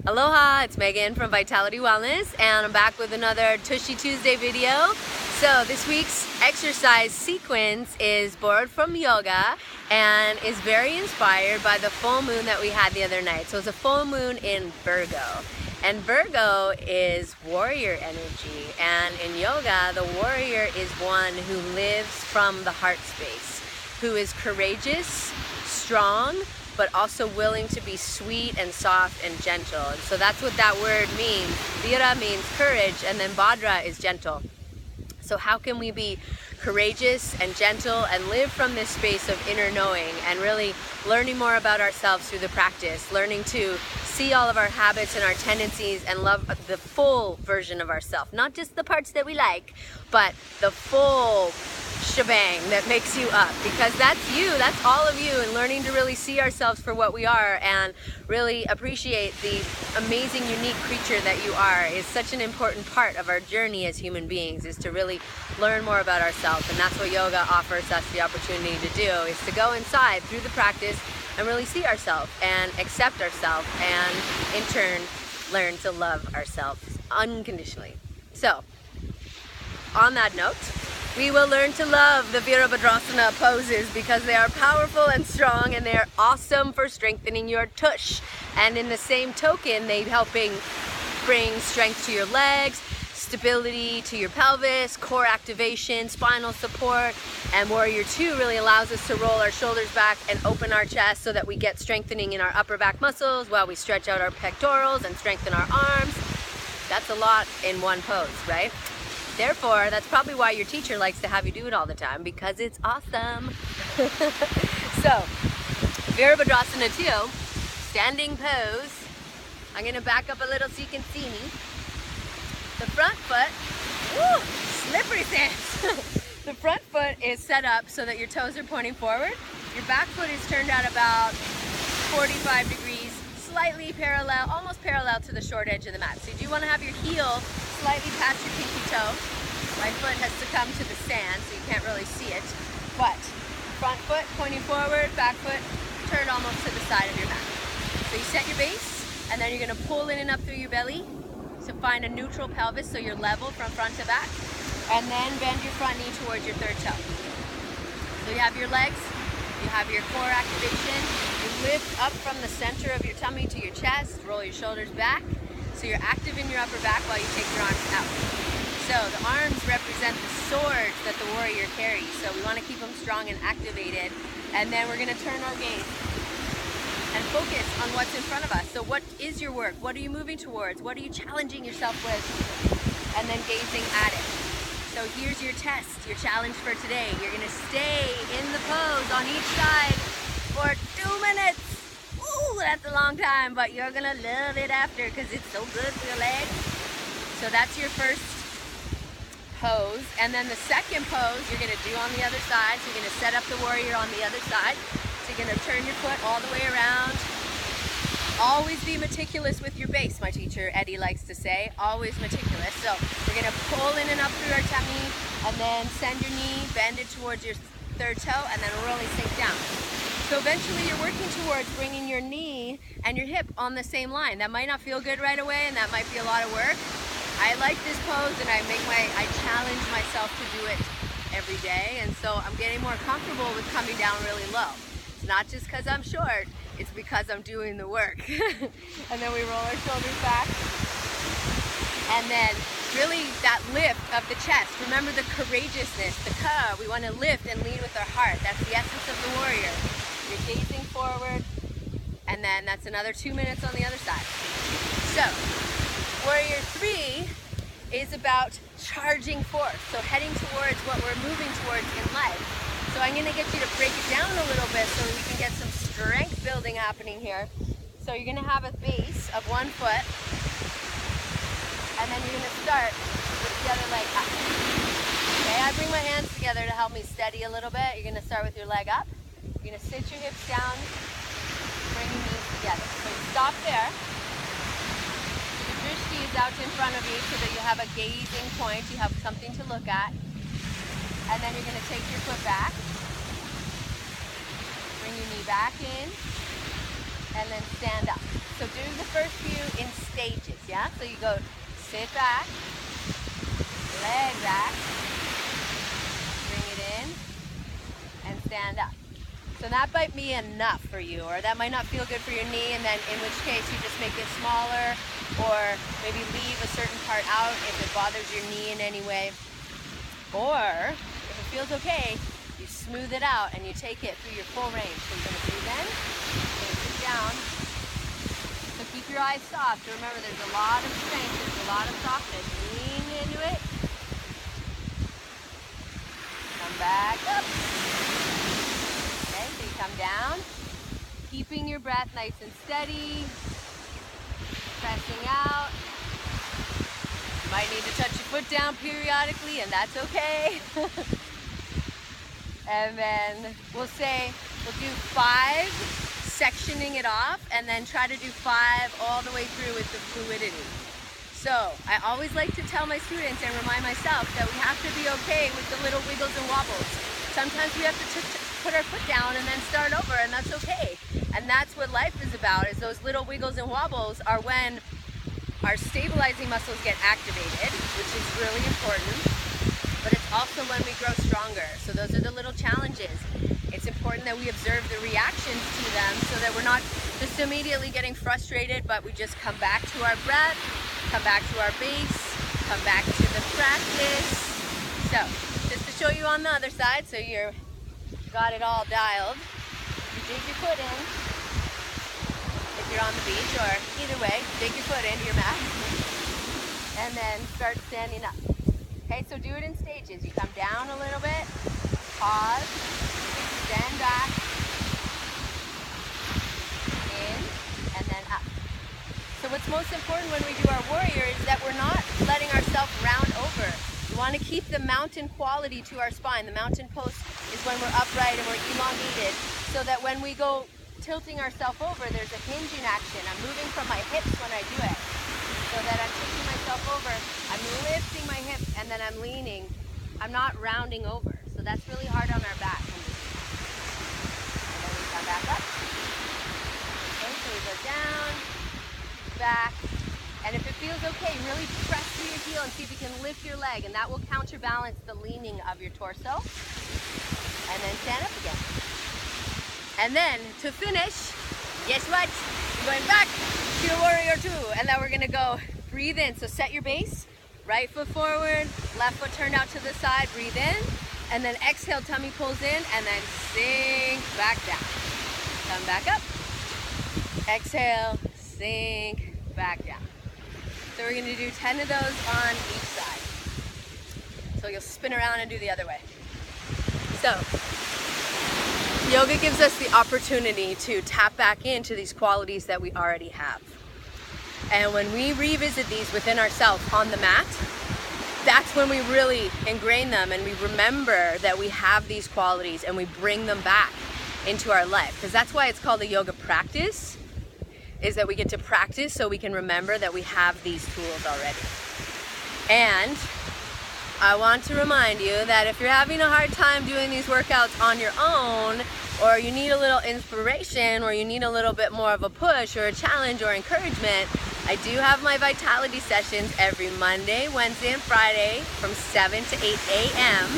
Aloha, it's Megan from Vitality Wellness, and I'm back with another Tushy Tuesday video. So this week's exercise sequence is borrowed from yoga and is very inspired by the full moon that we had the other night. So it's a full moon in Virgo. And Virgo is warrior energy, and in yoga, the warrior is one who lives from the heart space, who is courageous, strong, but also willing to be sweet and soft and gentle. And so that's what that word means. Vira means courage, and then Bhadra is gentle. So how can we be courageous and gentle and live from this space of inner knowing and really learning more about ourselves through the practice, learning to see all of our habits and our tendencies and love the full version of ourselves, not just the parts that we like, but the full shebang that makes you up, because that's you, that's all of you, and learning to really see ourselves for what we are and really appreciate the amazing, unique creature that you are is such an important part of our journey as human beings, is to really learn more about ourselves. And that's what yoga offers us the opportunity to do, is to go inside through the practice and really see ourselves and accept ourselves, and in turn learn to love ourselves unconditionally. So on that note, we will learn to love the Virabhadrasana poses because they are powerful and strong, and they are awesome for strengthening your tush. And in the same token, they helping bring strength to your legs, stability to your pelvis, core activation, spinal support. And Warrior 2 really allows us to roll our shoulders back and open our chest so that we get strengthening in our upper back muscles while we stretch out our pectorals and strengthen our arms. That's a lot in one pose, right? Therefore, that's probably why your teacher likes to have you do it all the time, because it's awesome. So, Virabhadrasana 2, standing pose. I'm gonna back up a little so you can see me. The front foot, woo, slippery sands. The front foot is set up so that your toes are pointing forward. Your back foot is turned out about 45 degrees, slightly parallel, almost parallel to the short edge of the mat. So you do want to have your heel slightly past your pinky toe. My foot has succumbed to the sand, so you can't really see it. But front foot pointing forward, back foot turned almost to the side of your mat. So you set your base, and then you're going to pull in and up through your belly to find a neutral pelvis so you're level from front to back. And then bend your front knee towards your third toe. So you have your legs, you have your core activation, you lift up from the center of your tummy to your chest, roll your shoulders back, so you're active in your upper back while you take your arms out. So the arms represent the swords that the warrior carries, so we want to keep them strong and activated. And then we're going to turn our gaze and focus on what's in front of us. So what is your work? What are you moving towards? What are you challenging yourself with? And then gazing at it. So here's your test, your challenge for today. You're going to stay in the pose on each side for 2 minutes. Ooh, that's a long time, but you're going to love it after because it's so good for your legs. So that's your first pose. And then the second pose you're going to do on the other side. So you're going to set up the warrior on the other side. So you're going to turn your foot all the way around. Always be meticulous with your base, my teacher Eddie likes to say. Always meticulous. So we're going to pull in and up through our tummy, and then send your knee, bend it towards your third toe, and then really sink down. So eventually you're working towards bringing your knee and your hip on the same line. That might not feel good right away, and that might be a lot of work. I like this pose, and I challenge myself to do it every day, and so I'm getting more comfortable with coming down really low. It's not just because I'm short, it's because I'm doing the work. And then we roll our shoulders back. And then really that lift of the chest. Remember the courageousness, the ka. We want to lift and lead with our heart. That's the essence of the warrior. You're gazing forward, and then that's another 2 minutes on the other side. So, Warrior 3 is about charging forth. So heading towards what we're moving towards in life. So I'm going to get you to break it down a little bit so we can get some strength building happening here. So you're going to have a base of 1 foot, and then you're going to start with the other leg up. Okay, I bring my hands together to help me steady a little bit. You're going to start with your leg up. You're going to sit your hips down, bring your knees together. So you stop there. The drishti is out in front of you so that you have a gazing point. You have something to look at. And then you're going to take your foot back, bring your knee back in, and then stand up. So do the first few in Yeah, so you go sit back, leg back, bring it in, and stand up. So that might be enough for you, or that might not feel good for your knee, and then in which case you just make it smaller, or maybe leave a certain part out if it bothers your knee in any way. Or if it feels okay, you smooth it out and you take it through your full range. So you're going to breathe in, you're going to sit down. So keep your eyes soft. Remember, there's a lot of strength, there's a lot of softness. Lean into it. Come back up. Okay, so you come down, keeping your breath nice and steady, pressing out. You might need to touch your foot down periodically, and that's okay. And then we'll do 5, sectioning it off, and then try to do 5 all the way through with the fluidity. So I always like to tell my students and remind myself that we have to be okay with the little wiggles and wobbles. Sometimes we have to put our foot down and then start over, and that's okay. And that's what life is about, is those little wiggles and wobbles are when our stabilizing muscles get activated, which is really important, but it's also when we grow stronger. So those are the little challenges. It's important that we observe the reactions to them so that we're not just immediately getting frustrated, but we just come back to our breath, come back to our base, come back to the practice. So just to show you on the other side, so you're got it all dialed, you dig your foot in. If you're on the beach, or either way, dig your foot into your mat and then start standing up. Okay, so do it in stages. You come down a little bit, pause, stand back, in, and then up. So what's most important when we do our warrior is that we're not letting ourselves round over. We want to keep the mountain quality to our spine. The mountain post is when we're upright and we're elongated, so that when we go tilting ourselves over, there's a hinging action. I'm moving from my hips when I do it, so that I'm tilting myself over, I'm lifting my hips, and then I'm leaning. I'm not rounding over. So that's really hard on our back. And then we come back up. Okay, so we go down, back, and if it feels okay, really press through your heel and see if you can lift your leg, and that will counterbalance the leaning of your torso. And then stand up again. And then to finish, guess what? We're going back to your warrior 2, and then we're gonna go breathe in. So set your base, right foot forward, left foot turned out to the side, breathe in, and then exhale, tummy pulls in, and then sink back down. Come back up, exhale, sink back down. So we're gonna do 10 of those on each side. So you'll spin around and do the other way. So yoga gives us the opportunity to tap back into these qualities that we already have. And when we revisit these within ourselves on the mat, that's when we really ingrain them and we remember that we have these qualities and we bring them back into our life. Because that's why it's called a yoga practice, is that we get to practice so we can remember that we have these tools already. And I want to remind you that if you're having a hard time doing these workouts on your own, or you need a little inspiration, or you need a little bit more of a push or a challenge or encouragement, I do have my vitality sessions every Monday, Wednesday, and Friday from 7 to 8 a.m.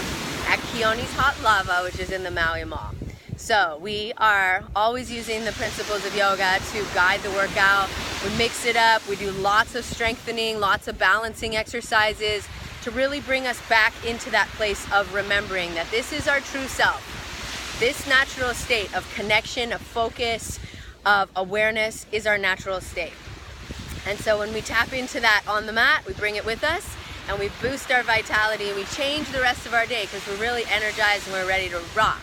at Keone's Hot Lava, which is in the Maui Mall. So we are always using the principles of yoga to guide the workout. We mix it up, we do lots of strengthening, lots of balancing exercises to really bring us back into that place of remembering that this is our true self. This natural state of connection, of focus, of awareness is our natural state. And so when we tap into that on the mat, we bring it with us and we boost our vitality and we change the rest of our day because we're really energized and we're ready to rock.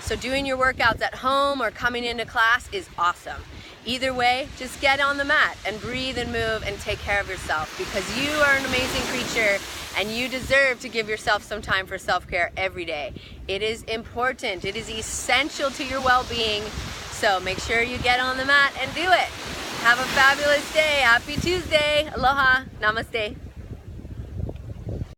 So doing your workouts at home or coming into class is awesome. Either way, just get on the mat and breathe and move and take care of yourself, because you are an amazing creature and you deserve to give yourself some time for self-care every day. It is important, it is essential to your well-being, so make sure you get on the mat and do it. Have a fabulous day. Happy Tuesday. Aloha. Namaste.